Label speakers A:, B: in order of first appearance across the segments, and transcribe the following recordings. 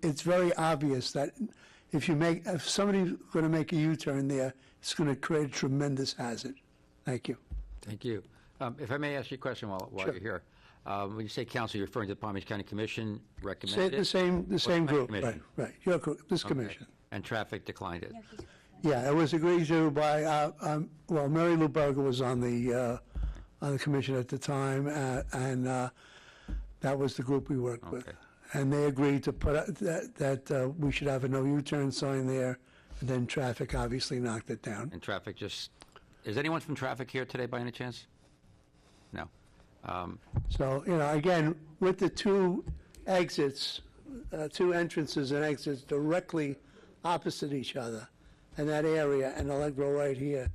A: it's very obvious that if somebody's going to make a U-turn there, it's going to create a tremendous hazard. Thank you.
B: Thank you. If I may ask you a question while
A: Sure.
B: you're here. When you say council, you're referring to the Palm Beach County Commission
A: Say
B: recommended
A: the
B: it?
A: same group,
B: commission?
A: right. This commission.
B: And traffic declined it?
A: Yeah, it was agreed to by, Mary Lou Berger was on the commission at the time, and that was the group we worked with.
B: Okay.
A: And they agreed to put, that we should have a no U-turn sign there, and then traffic obviously knocked it down.
B: And traffic just, is anyone from traffic here today by any chance? No.
A: So, again, with the two exits, two entrances and exits directly opposite each other, and that area and Allegro right here,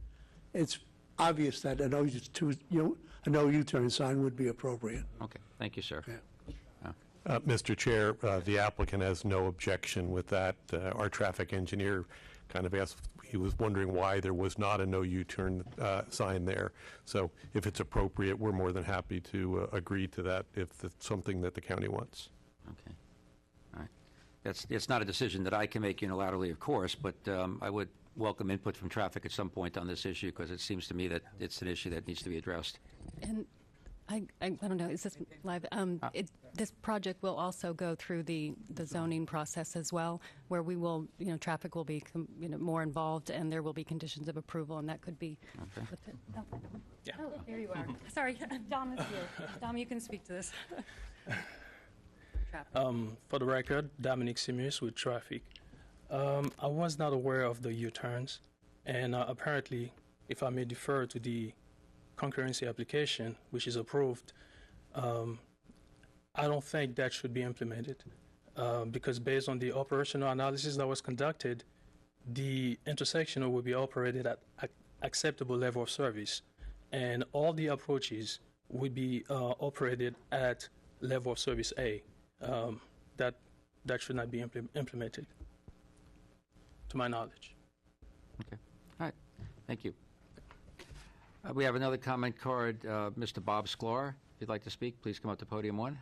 A: it's obvious that a no U-turn sign would be appropriate.
B: Okay, thank you, sir.
A: Yeah.
C: Mr. Chair, the applicant has no objection with that. Our traffic engineer kind of asked, he was wondering why there was not a no U-turn sign there. So if it's appropriate, we're more than happy to agree to that if it's something that the county wants.
B: Okay. All right. It's not a decision that I can make unilaterally, of course, but I would welcome input from traffic at some point on this issue, because it seems to me that it's an issue that needs to be addressed.
D: And I don't know, is this live? This project will also go through the zoning process as well, where we will, traffic will be, more involved, and there will be conditions of approval, and that could be.
B: Okay.
D: Yeah. Oh, there you are. Sorry, Dom is here. Dom, you can speak to this.
E: For the record, Dominic Simius with Traffic. I was not aware of the U-turns, and apparently, if I may defer to the concurrency application, which is approved, I don't think that should be implemented because based on the operational analysis that was conducted, the intersection will be operated at acceptable level of service, and all the approaches would be operated at level of service A. That should not be implemented, to my knowledge.
B: Okay. All right. Thank you. We have another comment card, Mr. Bob Sklar. If you'd like to speak, please come up to podium 1.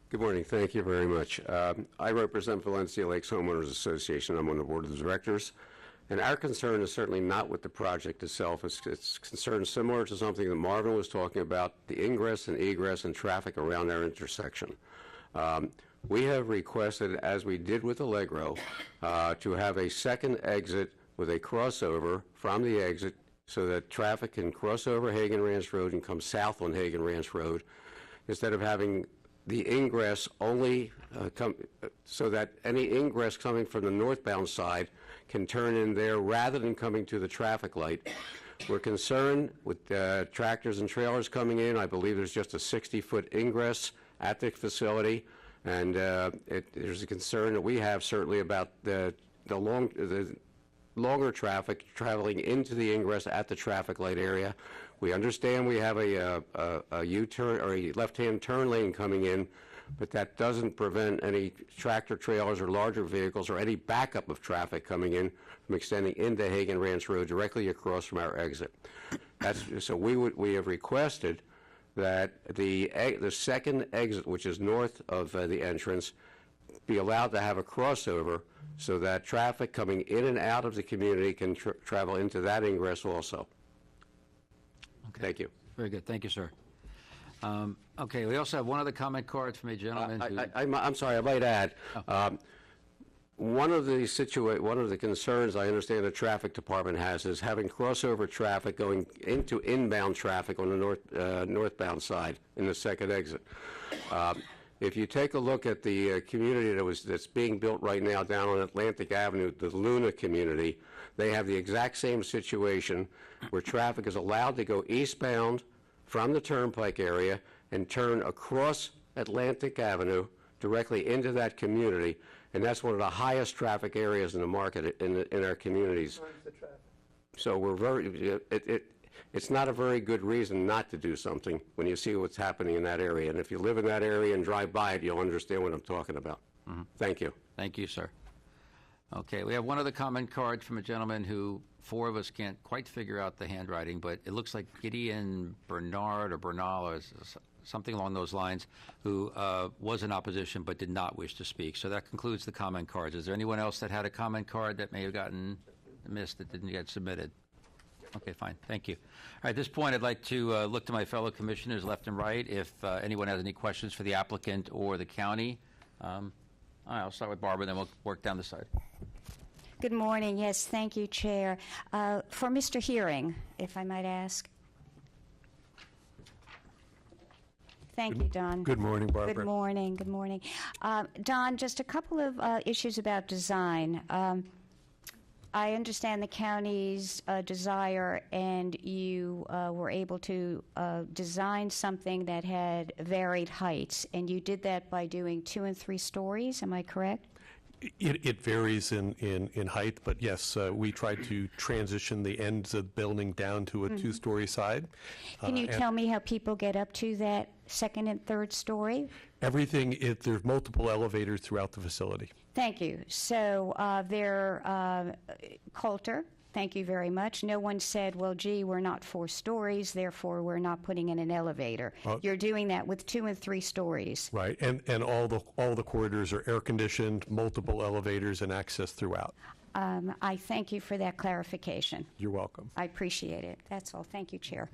F: Good morning. Thank you very much. I represent Valencia Lakes Homeowners Association. I'm on the board of directors. And our concern is certainly not with the project itself. It's concern similar to something that Marvin was talking about, the ingress and egress and traffic around our intersection. We have requested, as we did with Allegro, to have a second exit with a crossover from the exit so that traffic can cross over Hagen Ranch Road and come south on Hagen Ranch Road, instead of having the ingress only so that any ingress coming from the northbound side can turn in there rather than coming to the traffic light. We're concerned with tractors and trailers coming in. I believe there's just a 60-foot ingress at the facility, and there's a concern that we have certainly about the longer traffic traveling into the ingress at the traffic light area. We understand we have a U-turn or a left-hand turn lane coming in, but that doesn't prevent any tractor trailers or larger vehicles or any backup of traffic coming in from extending into Hagen Ranch Road directly across from our exit. So we have requested that the second exit, which is north of the entrance, be allowed to have a crossover so that traffic coming in and out of the community can travel into that ingress also.
B: Okay.
F: Thank you.
B: Very good. Thank you, sir. Okay, we also have one other comment card from a gentleman who...
F: I'm sorry, I might add.
B: Oh.
F: One of the concerns I understand the traffic department has is having crossover traffic going into inbound traffic on the northbound side in the second exit. If you take a look at the community that's being built right now down on Atlantic Avenue, the Luna community, they have the exact same situation where traffic is allowed to go eastbound from the Turnpike area and turn across Atlantic Avenue directly into that community, and that's one of the highest traffic areas in the market in our communities. So it's not a very good reason not to do something when you see what's happening in that area. And if you live in that area and drive by it, you'll understand what I'm talking about. Mm-hmm. Thank you.
B: Thank you, sir. Okay, we have one other comment card from a gentleman who 4 of us can't quite figure out the handwriting, but it looks like Gideon Bernard or Bernal. something along those lines, who was in opposition but did not wish to speak. So that concludes the comment cards. Is there anyone else that had a comment card that may have gotten missed that didn't get submitted? Okay, fine. Thank you. All right, at this point, I'd like to look to my fellow commissioners left and right if anyone has any questions for the applicant or the county. All right, I'll start with Barbara, then we'll work down the side.
G: Good morning. Yes, thank you, Chair. For Mr. Hearing, if I might ask. Thank you, Don.
C: Good morning, Barbara.
G: Good morning. Good morning. Don, just a couple of issues about design. I understand the county's desire, and you were able to design something that had varied heights, and you did that by doing 2 and 3 stories. Am I correct?
C: It varies in height, but yes, we tried to transition the ends of the building down to a 2-story side.
G: Can you tell me how people get up to that 2nd and 3rd story?
C: Everything, there's multiple elevators throughout the facility.
G: Thank you. So they're Coulter. Thank you very much. No one said, well, gee, we're not 4 stories, therefore we're not putting in an elevator. You're doing that with 2 and 3 stories.
C: Right, and all the corridors are air-conditioned, multiple elevators, and access throughout.
G: I thank you for that clarification.
C: You're welcome.
G: I appreciate it. That's all. Thank you, Chair.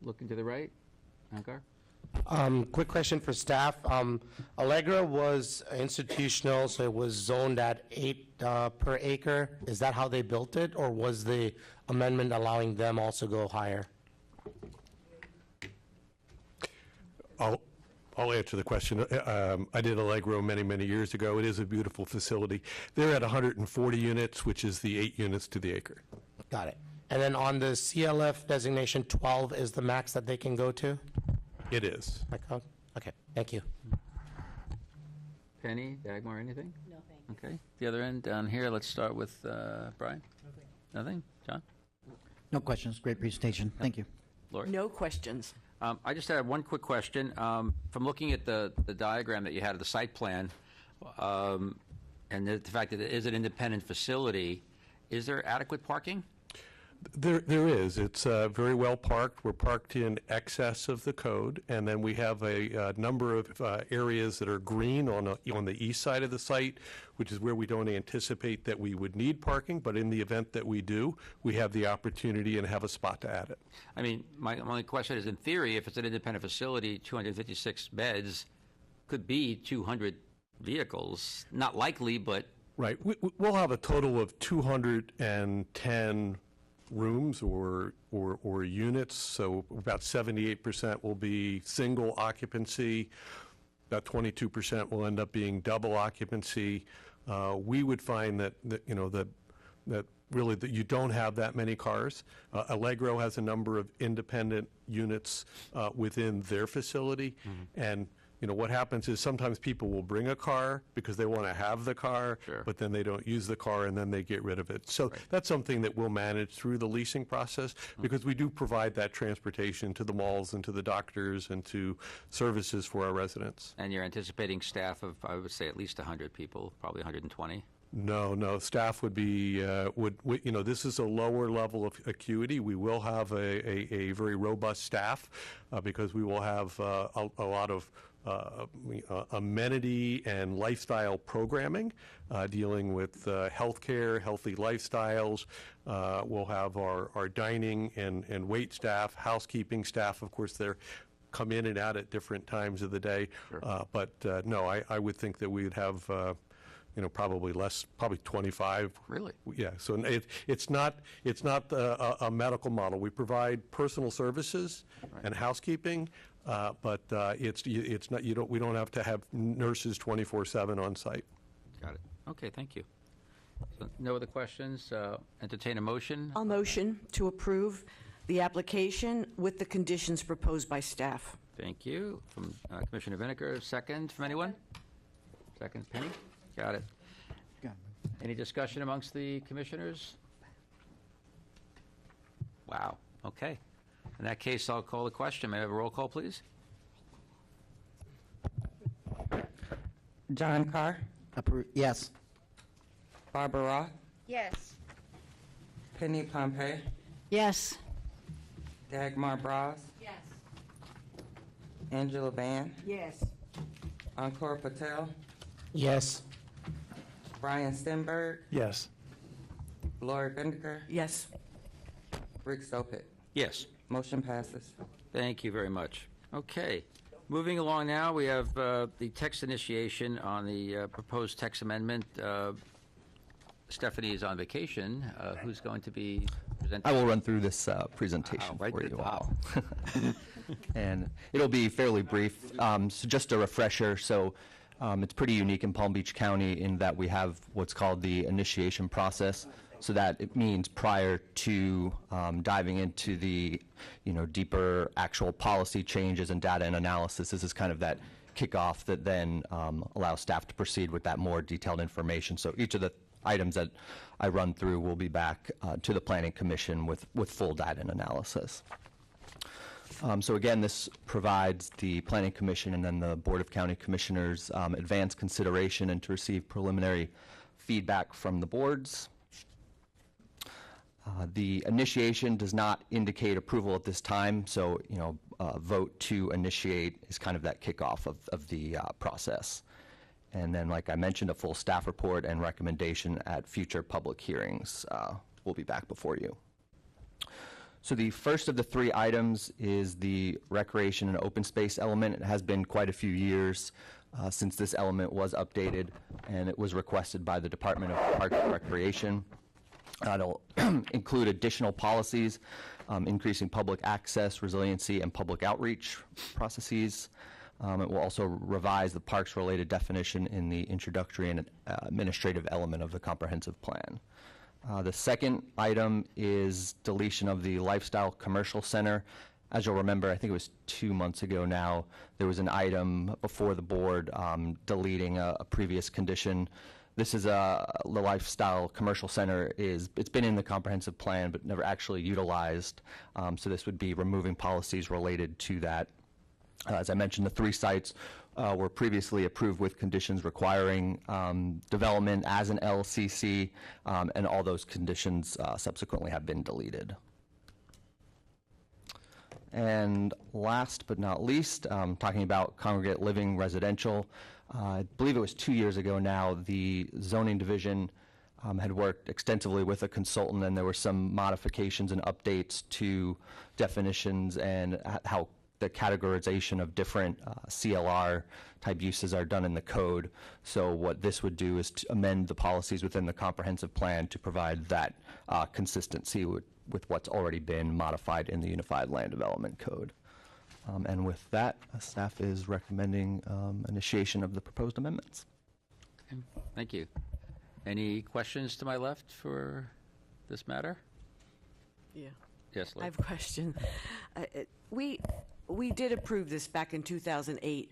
B: Looking to the right, Ankar?
H: Quick question for staff. Allegra was institutional, so it was zoned at 8 per acre. Is that how they built it, or was the amendment allowing them also go higher?
C: I'll answer the question. I did Allegro many years ago. It is a beautiful facility. They're at 140 units, which is the 8 units to the acre.
H: Got it. And then on the CLF designation, 12 is the max that they can go to?
C: It is.
H: Okay, thank you.
B: Penny, Dagmar, anything? No, thank you. Okay. The other end down here, let's start with Brian. Nothing? John?
I: No questions. Great presentation. Thank you.
B: Lori?
J: No questions.
B: I just had one quick question. From looking at the diagram that you had of the site plan, and the fact that it is an independent facility, is there adequate parking?
C: There is. It's very well parked. We're parked in excess of the code, and then we have a number of areas that are green on the east side of the site, which is where we don't anticipate that we would need parking, but in the event that we do, we have the opportunity and have a spot to add it.
B: I mean, my only question is, in theory, if it's an independent facility, 256 beds could be 200 vehicles. Not likely, but...
C: Right. We'll have a total of 210 rooms or units, so about 78% will be single occupancy, about 22% will end up being double occupancy. We would find that really that you don't have that many cars. Allegro has a number of independent units within their facility, and what happens is sometimes people will bring a car because they want to have the car,
B: Sure.
C: but then they don't use the car and then they get rid of it. So that's something that we'll manage through the leasing process because we do provide that transportation to the malls and to the doctors and to services for our residents.
B: And you're anticipating staff of, I would say, at least 100 people, probably 120?
C: No. Staff would be, this is a lower level of acuity. We will have a very robust staff because we will have a lot of amenity and lifestyle programming dealing with healthcare, healthy lifestyles. We'll have our dining and wait staff, housekeeping staff. Of course, they're come in and out at different times of the day.
B: Sure.
C: But no, I would think that we would have probably 25.
B: Really?
C: Yeah. So it's not a medical model. We provide personal services and housekeeping, but it's not. We don't have to have nurses 24/7 on site.
B: Got it. Okay, thank you. So no other questions? Entertain a motion?
J: I'll motion to approve the application with the conditions proposed by staff.
B: Thank you. From Commissioner Vinegar. Second from anyone? Second, Penny? Got it. Any discussion amongst the commissioners? Wow. Okay. In that case, I'll call the question. May I have a roll call, please?
I: John Carr? Yes.
K: Barbara Roth,
G: Yes.
K: Penny Pompey,
J: Yes.
K: Dagmar Bras,
G: Yes.
K: Angela Van,
J: Yes.
K: Encore Patel,
H: Yes.
K: Brian Stenberg,
E: Yes.
K: Lori Bindeker,
J: Yes.
K: Rick Stopit.
B: Yes.
K: Motion passes.
B: Thank you very much. Okay. Moving along now, we have the text initiation on the proposed text amendment. Stephanie is on vacation. Who's going to be presenting?
L: I will run through this presentation
B: Wow, right
L: for
B: to
L: you
B: the top.
L: all. And it'll be fairly brief. So just a refresher, so it's pretty unique in Palm Beach County in that we have what's called the initiation process. So that it means prior to diving into the, deeper actual policy changes and data and analysis, this is kind of that kickoff that then allows staff to proceed with that more detailed information. So each of the items that I run through will be back to the Planning Commission with full data and analysis. So again, this provides the Planning Commission and then the Board of County Commissioners advanced consideration and to receive preliminary feedback from the boards. The initiation does not indicate approval at this time, so vote to initiate is kind of that kickoff of the process. And then, like I mentioned, a full staff report and recommendation at future public hearings will be back before you. So the first of the three items is the recreation and open space element. It has been quite a few years since this element was updated, and it was requested by the Department of Parks and Recreation. It'll include additional policies, increasing public access, resiliency, and public outreach processes. It will also revise the parks-related definition in the introductory and administrative element of the comprehensive plan. The second item is deletion of the Lifestyle Commercial Center. As you'll remember, I think it was 2 months ago now, there was an item before the board deleting a previous condition. This is the Lifestyle Commercial Center it's been in the comprehensive plan but never actually utilized. So this would be removing policies related to that. As I mentioned, the 3 sites were previously approved with conditions requiring development as an LCC, and all those conditions subsequently have been deleted. And last but not least, talking about congregate living residential, I believe it was 2 years ago now, the zoning division had worked extensively with a consultant, and there were some modifications and updates to definitions and how the categorization of different CLR type uses are done in the code. So what this would do is to amend the policies within the comprehensive plan to provide that consistency with what's already been modified in the Unified Land Development Code. And with that, staff is recommending initiation of the proposed amendments.
B: Okay, thank you. Any questions to my left for this matter?
J: Yeah.
B: Yes, Liz.
J: I have a question. We did approve this back in 2008.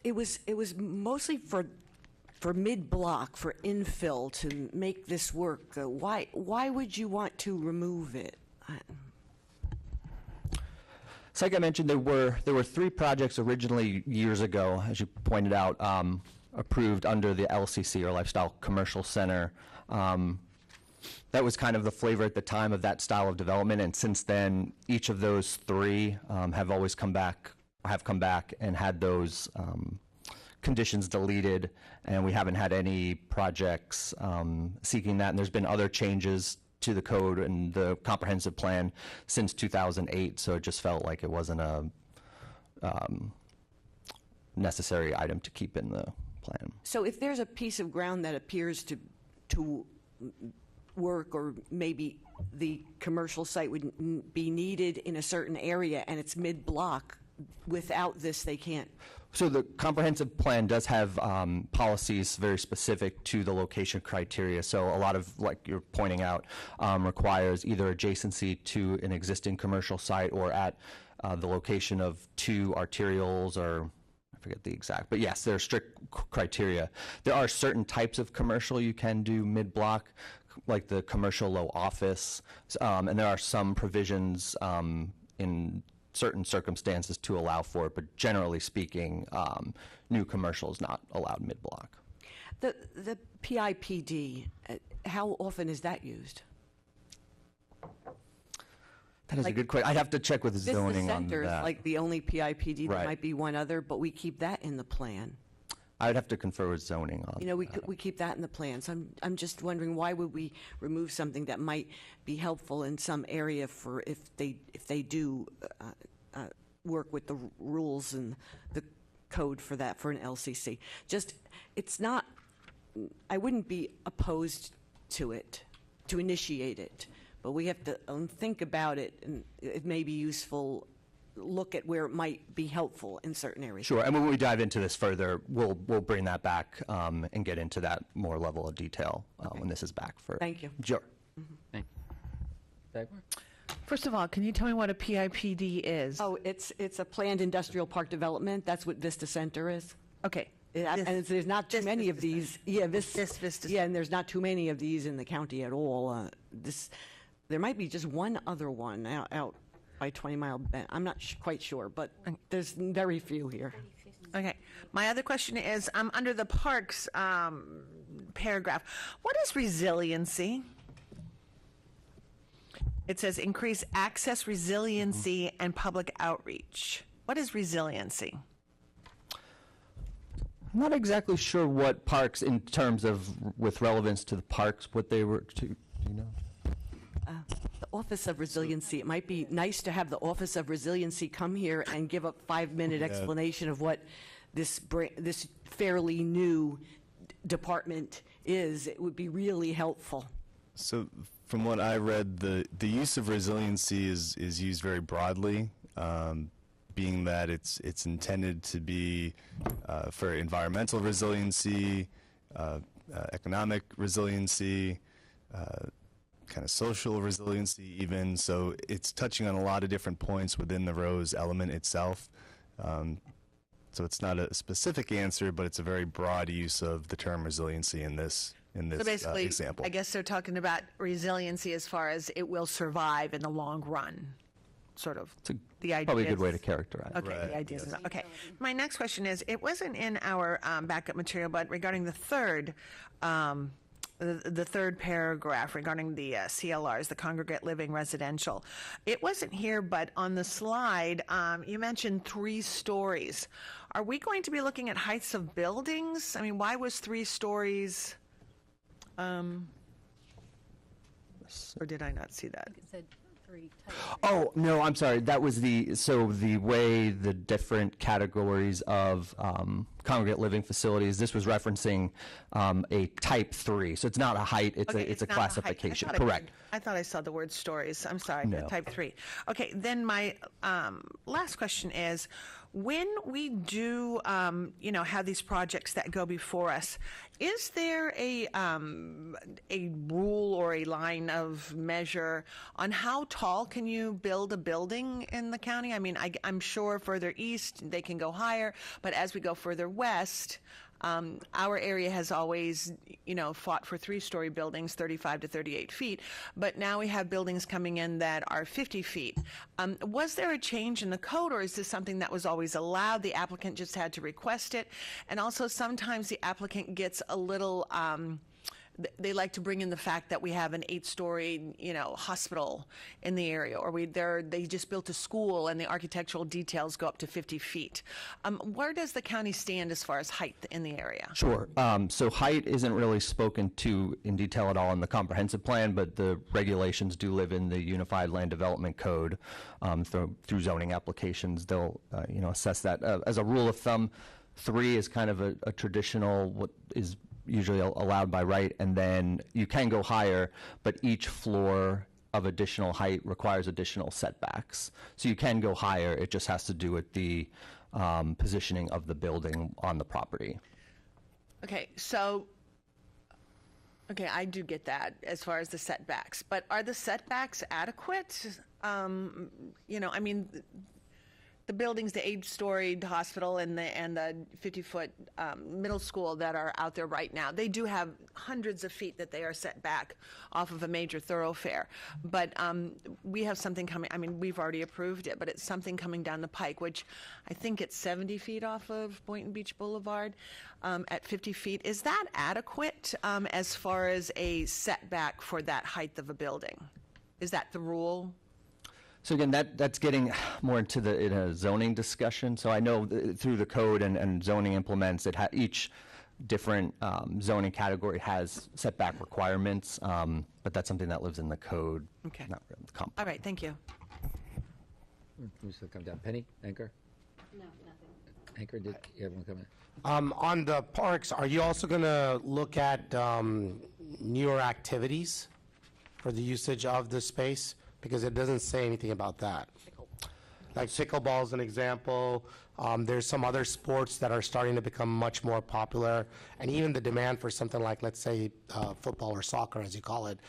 J: It was mostly for mid-block, for infill, to make this work. Why would you want to remove it?
L: So like I mentioned, there were 3 projects originally years ago, as you pointed out, approved under the LCC, or Lifestyle Commercial Center. That was kind of the flavor at the time of that style of development, and since then, each of those 3 have come back and had those conditions deleted, and we haven't had any projects seeking that. And there's been other changes to the code and the comprehensive plan since 2008, so it just felt like it wasn't a necessary item to keep in the plan.
J: So if there's a piece of ground that appears to work, or maybe the commercial site would be needed in a certain area and it's mid-block, without this they can't?
L: So the comprehensive plan does have policies very specific to the location criteria. So a lot of, like you're pointing out, requires either adjacency to an existing commercial site or at the location of 2 arterials, or I forget the exact, but yes, there are strict criteria. There are certain types of commercial you can do mid-block, like the commercial low office, and there are some provisions in certain circumstances to allow for it, but generally speaking, new commercial is not allowed mid-block.
J: The PIPD, how often is that used?
L: That is a good question. I'd have to check with
J: Vista
L: zoning on
J: Center is
L: that.
J: like the only PIPD. There
L: Right.
J: might be one other, but we keep that in the plan.
L: I'd have to confer with zoning on.
J: You know, we keep that in the plan. So I'm just wondering, why would we remove something that might be helpful in some area for if they do work with the rules and the code for that, for an LCC? Just, it's not, I wouldn't be opposed to it, to initiate it, but we have to think about it, and it may be useful, look at where it might be helpful in certain areas.
L: Sure, and when we dive into this further, we'll bring that back and get into that more level of detail when this is back for.
J: Thank you.
L: Sure.
B: Thank you.
M: First of all, can you tell me what a PIPD is?
J: Oh, it's a planned industrial park development. That's what Vista Center is.
M: Okay.
J: And there's not too many of these. Yeah,
M: Vista.
J: Yeah, and there's not too many of these in the county at all. There might be just one other one out by 20 Mile Bend. I'm not quite sure, but there's very few here.
M: Okay. My other question is, under the parks paragraph, what is resiliency? It says increase access, resiliency, and public outreach. What is resiliency?
L: I'm not exactly sure what parks, in terms of with relevance to the parks, what they were to. Do you know?
J: The Office of Resiliency. It might be nice to have the Office of Resiliency come here and give a 5-minute explanation of what this fairly new department is. It would be really helpful.
N: So from what I read, the use of resiliency is used very broadly, being that it's intended to be for environmental resiliency, economic resiliency, kind of social resiliency even. So it's touching on a lot of different points within the ROSE element itself. So it's not a specific answer, but it's a very broad use of the term resiliency in this
M: So basically,
N: example.
M: I guess they're talking about resiliency as far as it will survive in the long run, sort of. The idea.
L: Probably a good way to characterize.
M: Okay, the idea is okay. My next question is: it wasn't in our backup material, but regarding the third. The third paragraph regarding the CLRs, the congregate living residential. It wasn't here, but on the slide, you mentioned 3 stories. Are we going to be looking at heights of buildings? I mean, why was 3 stories? Or did I not see that?
D: It said 3 types.
L: Oh, no, I'm sorry. That was the way the different categories of congregate living facilities, this was referencing a type 3. So it's not a height, it's
M: Okay,
L: a
M: not a height.
L: classification.
M: I thought
L: Correct.
M: I thought I saw the word stories. I'm sorry,
L: No.
M: type 3. Okay, then my last question is, when we do, have these projects that go before us, is there a rule or a line of measure on how tall can you build a building in the county? I mean, I'm sure further east they can go higher, but as we go further west, our area has always, fought for 3-story buildings, 35 to 38 feet, but now we have buildings coming in that are 50 feet. Was there a change in the code, or is this something that was always allowed? The applicant just had to request it. And also sometimes the applicant gets a little, they like to bring in the fact that we have an 8-story, hospital in the area, or they just built a school and the architectural details go up to 50 feet. Where does the county stand as far as height in the area?
L: Sure. So height isn't really spoken to in detail at all in the comprehensive plan, but the regulations do live in the Unified Land Development Code. Through zoning applications, they'll assess that. As a rule of thumb, 3 is kind of a traditional, what is usually allowed by right, and then you can go higher, but each floor of additional height requires additional setbacks. So you can go higher, it just has to do with the positioning of the building on the property.
M: Okay, I do get that as far as the setbacks, but are the setbacks adequate? The buildings, the 8-storied hospital and the 50-foot middle school that are out there right now, they do have hundreds of feet that they are set back off of a major thoroughfare. But we have something coming, we've already approved it, but it's something coming down the pike, which I think it's 70 feet off of Boynton Beach Boulevard at 50 feet. Is that adequate as far as a setback for that height of a building? Is that the rule?
L: So again, that's getting more into in a zoning discussion. So I know through the code and zoning implements, each different zoning category has setback requirements, but that's something that lives in the code.
M: Okay.
L: Not really the comp.
M: All right, thank you.
B: Who's going to come down? Penny? Anchor? No, nothing. Anchor, did everyone come in?
H: On the parks, are you also going to look at newer activities for the usage of the space? Because it doesn't say anything about that. Like pickleball is an example. There's some other sports that are starting to become much more popular. And even the demand for something like, let's say, football or soccer, as you call it,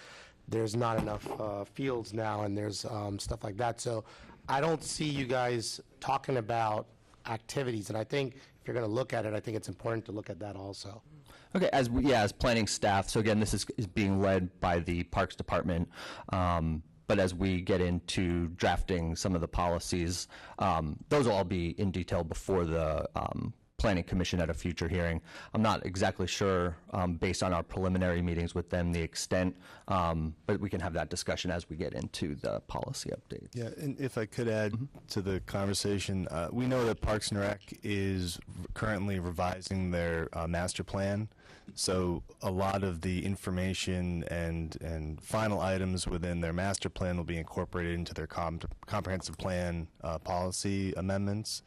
H: there's not enough fields now, and there's stuff like that. So I don't see you guys talking about activities. And I think if you're going to look at it, I think it's important to look at that also.
L: Okay, as planning staff, so again, this is being led by the Parks Department. But as we get into drafting some of the policies, those will all be in detail before the Planning Commission at a future hearing. I'm not exactly sure, based on our preliminary meetings with them, the extent, but we can have that discussion as we get into the policy updates.
N: Yeah, and if I could add to the conversation, we know that Parks and Rec is currently revising their master plan. So a lot of the information and final items within their master plan will be incorporated into their comprehensive plan policy amendments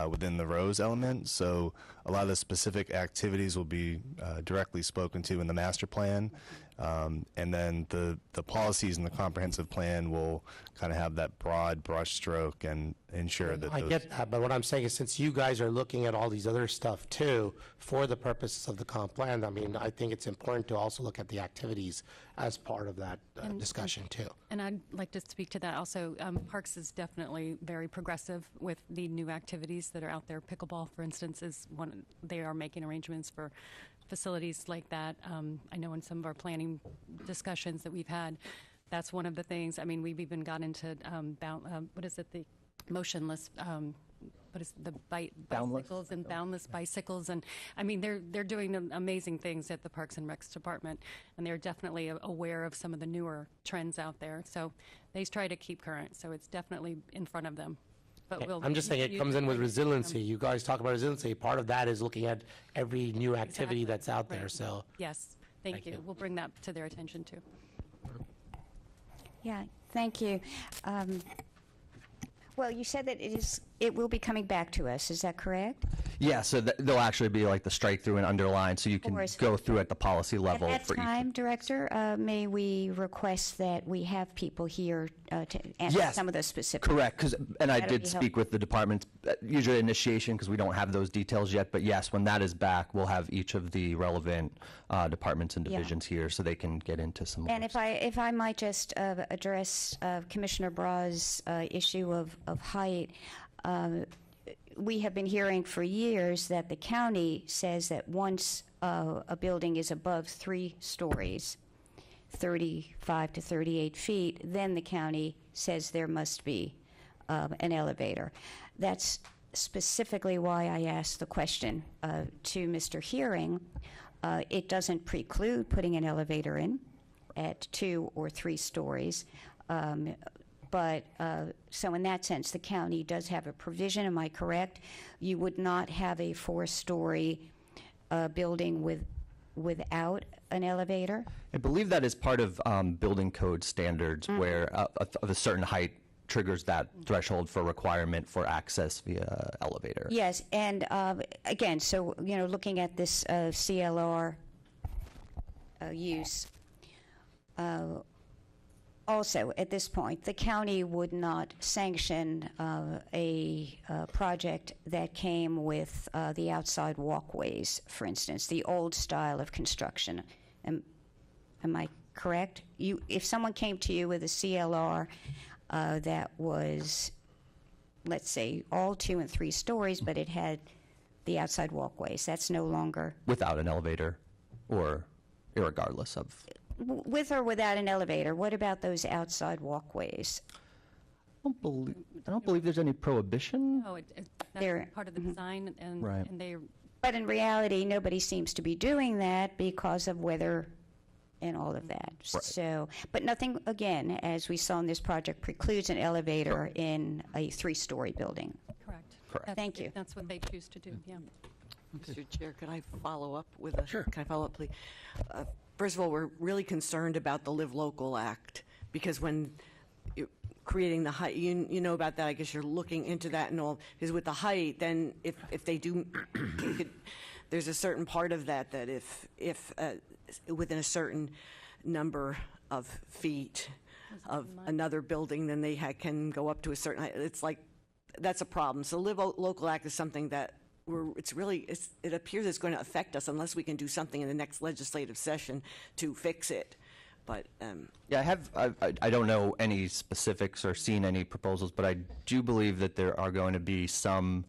N: within the ROSE element. So a lot of the specific activities will be directly spoken to in the master plan. And then the policies in the comprehensive plan will kind of have that broad brushstroke and ensure that
H: I get that, but what I'm saying is since you guys are looking at all these other stuff too, for the purposes of the comp plan, I mean, I think it's important to also look at the activities as part of that discussion too.
D: And I'd like to speak to that also. Parks is definitely very progressive with the new activities that are out there. Pickleball, for instance, is one. They are making arrangements for facilities like that. I know in some of our planning discussions that we've had, that's one of the things. I mean, we've even got into what is it? The motionless. What is the bicycles and boundless bicycles, and I mean they're doing amazing things at the Parks and Recs department, and they're definitely aware of some of the newer trends out there. So they try to keep current. So it's definitely in front of them. But
H: I'm just saying it comes in with resiliency. You guys talk about resiliency. Part of that is looking at every new activity that's out there. So
D: yes, thank you. We'll bring that to their attention too.
G: Yeah, thank you. Well, you said that it will be coming back to us. Is that correct?
L: Yeah, so they'll actually be like the strike through and underline, so you can go through at the policy level.
G: At that time, Director, may we request that we have people here to answer some of those specifics?
L: Correct, and I
G: That'll
L: did
G: be
L: speak with the departments, usually initiation, because we don't have those details yet, but yes, when that is back, we'll have each of the relevant departments and divisions here so they can get into some more.
G: And if I might just address Commissioner Braw's issue of height, we have been hearing for years that the county says that once a building is above 3 stories, 35 to 38 feet, then the county says there must be an elevator. That's specifically why I asked the question to Mr. Hearing. It doesn't preclude putting an elevator in at 2 or 3 stories. But so in that sense, the county does have a provision. Am I correct? You would not have a 4-story building without an elevator?
L: I believe that is part of building code standards where of a certain height triggers that threshold for requirement for access via elevator.
G: Yes, and again, so, looking at this CLR use, also, at this point, the county would not sanction a project that came with the outside walkways, for instance, the old style of construction. Am I correct? If someone came to you with a CLR that was, let's say, all 2 and 3 stories, but it had the outside walkways, that's no longer...
L: Without an elevator, or irregardless of...
G: With or without an elevator, what about those outside walkways?
L: I don't believe there's any prohibition.
D: Oh, that's part of the design, and
L: Right.
D: and they.
G: But in reality, nobody seems to be doing that because of weather and all of that. So, but nothing, again, as we saw in this project, precludes an elevator in a 3-story building.
D: Correct.
L: Correct.
G: Thank you.
D: That's what they choose to do, yeah.
J: Mr. Chair, could I follow up with a?
B: Sure.
J: Can I follow up, please? First of all, we're really concerned about the Live Local Act, because when you're creating the height, you know about that, I guess you're looking into that and all, because with the height, then if they do, there's a certain part of that if within a certain number of feet of another building, then they can go up to a certain height. It's like, that's a problem. So Live Local Act is something that it appears it's going to affect us unless we can do something in the next legislative session to fix it. But
L: Yeah, I don't know any specifics or seen any proposals, but I do believe that there are going to be some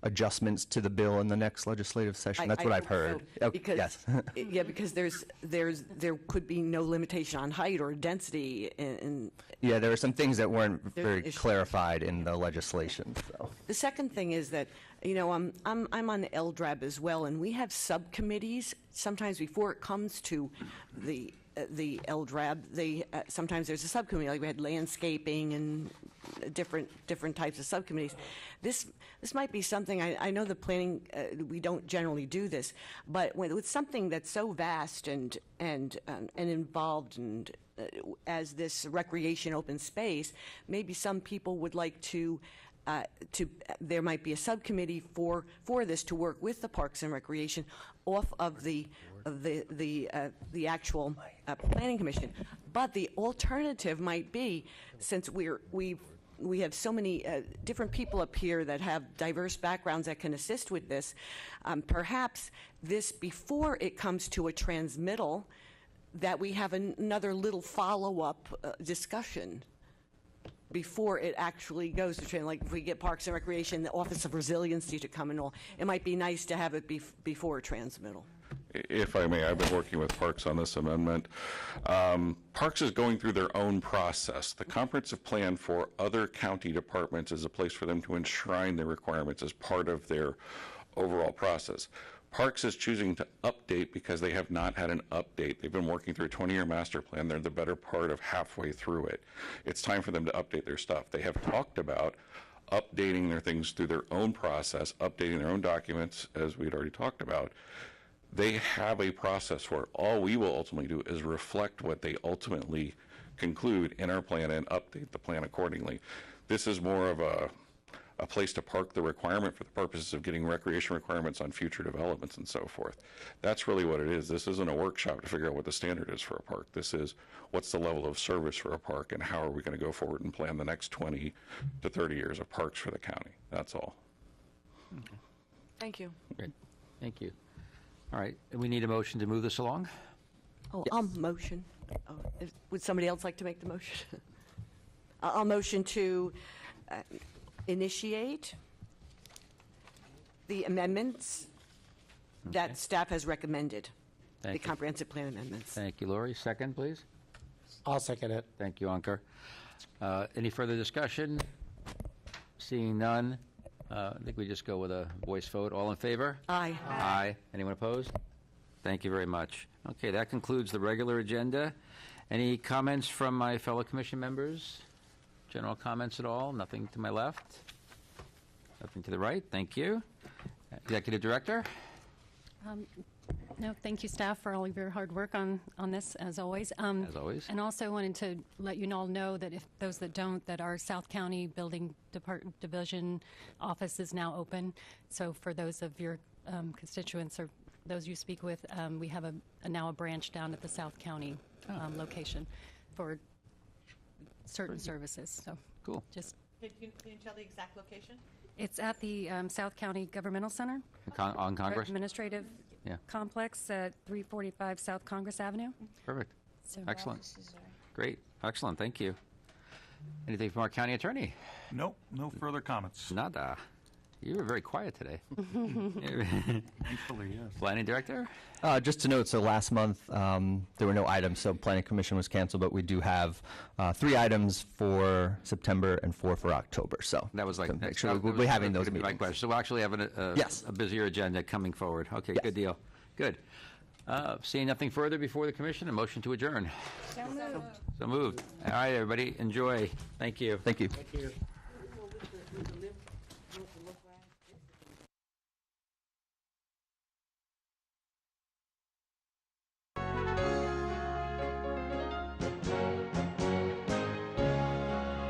L: adjustments to the bill in the next legislative session. That's what I've heard.
J: So, because,
L: yes.
J: yeah, because there could be no limitation on height or density.
L: Yeah, there are some things that weren't
J: There's
L: very
J: issues.
L: clarified in the legislation. So.
J: The second thing is that, I'm on the LDRAB as well, and we have subcommittees. Sometimes before it comes to the LDRAB, sometimes there's a subcommittee, like we had landscaping and different types of subcommittees. This might be something, I know the planning, we don't generally do this, but with something that's so vast and involved and as this recreation open space, maybe some people would like to there might be a subcommittee for this to work with the Parks and Recreation off of the actual planning commission. But the alternative might be, since we have so many different people up here that have diverse backgrounds that can assist with this, perhaps this, before it comes to a transmittal, that we have another little follow-up discussion before it actually goes to train. Like if we get Parks and Recreation, the Office of Resiliency to come and all, it might be nice to have it before a transmittal.
O: If I may, I've been working with Parks on this amendment. Parks is going through their own process. The comprehensive plan for other county departments is a place for them to enshrine their requirements as part of their overall process. Parks is choosing to update because they have not had an update. They've been working through a 20-year master plan. They're the better part of halfway through it. It's time for them to update their stuff. They have talked about updating their things through their own process, updating their own documents, as we'd already talked about. They have a process where all we will ultimately do is reflect what they ultimately conclude in our plan and update the plan accordingly. This is more of a place to park the requirement for the purposes of getting recreation requirements on future developments and so forth. That's really what it is. This isn't a workshop to figure out what the standard is for a park. This is what's the level of service for a park and how are we going to go forward and plan the next 20 to 30 years of parks for the county. That's all.
B: Okay.
J: Thank you.
B: Great. Thank you. All right. We need a motion to move this along?
J: Oh, I'll motion. Would somebody else like to make the motion? I'll motion to initiate the amendments that staff has recommended,
B: Thank
J: the
B: you.
J: comprehensive plan amendments.
B: Thank you, Lori. Second, please.
H: I'll second it.
B: Thank you, Ankur. Any further discussion? Seeing none, I think we just go with a voice vote. All in favor?
J: Aye.
B: Aye. Anyone opposed? Thank you very much. Okay, that concludes the regular agenda. Any comments from my fellow commission members? General comments at all? Nothing to my left? Nothing to the right? Thank you. Executive Director?
D: No, thank you, staff, for all of your hard work on this, as always.
B: As always.
D: And also wanted to let you all know that if those that don't, that our South County Building Division office is now open. So for those of your constituents or those you speak with, we have now a branch down at the South County location for certain services. So
B: cool.
D: Just
M: Can you tell the exact location?
D: it's at the South County Governmental Center.
B: On Congress?
D: Administrative
B: Yeah.
D: Complex at 345 South Congress Avenue.
B: Perfect.
D: So
B: Excellent. Great. Excellent. Thank you. Anything from our county attorney?
P: Nope, no further comments.
B: Nada. You were very quiet today.
P: Thankfully, yes.
B: Planning Director?
L: Just to note, so last month there were no items, so Planning Commission was canceled, but we do have 3 items for September and 4 for October. So
B: That was like,
L: to make
B: that's-
L: sure
B: that
L: we'll
B: was
L: be having
B: gonna
L: those
B: be my
L: meetings.
B: question. So we'll actually have
L: Yes.
B: a busier agenda coming forward. Okay,
L: Yes.
B: good deal. Good. Seeing nothing further before the commission, a motion to adjourn.
G: So moved.
B: So moved. All right, everybody, enjoy. Thank you.
L: Thank you.
A: Thank you.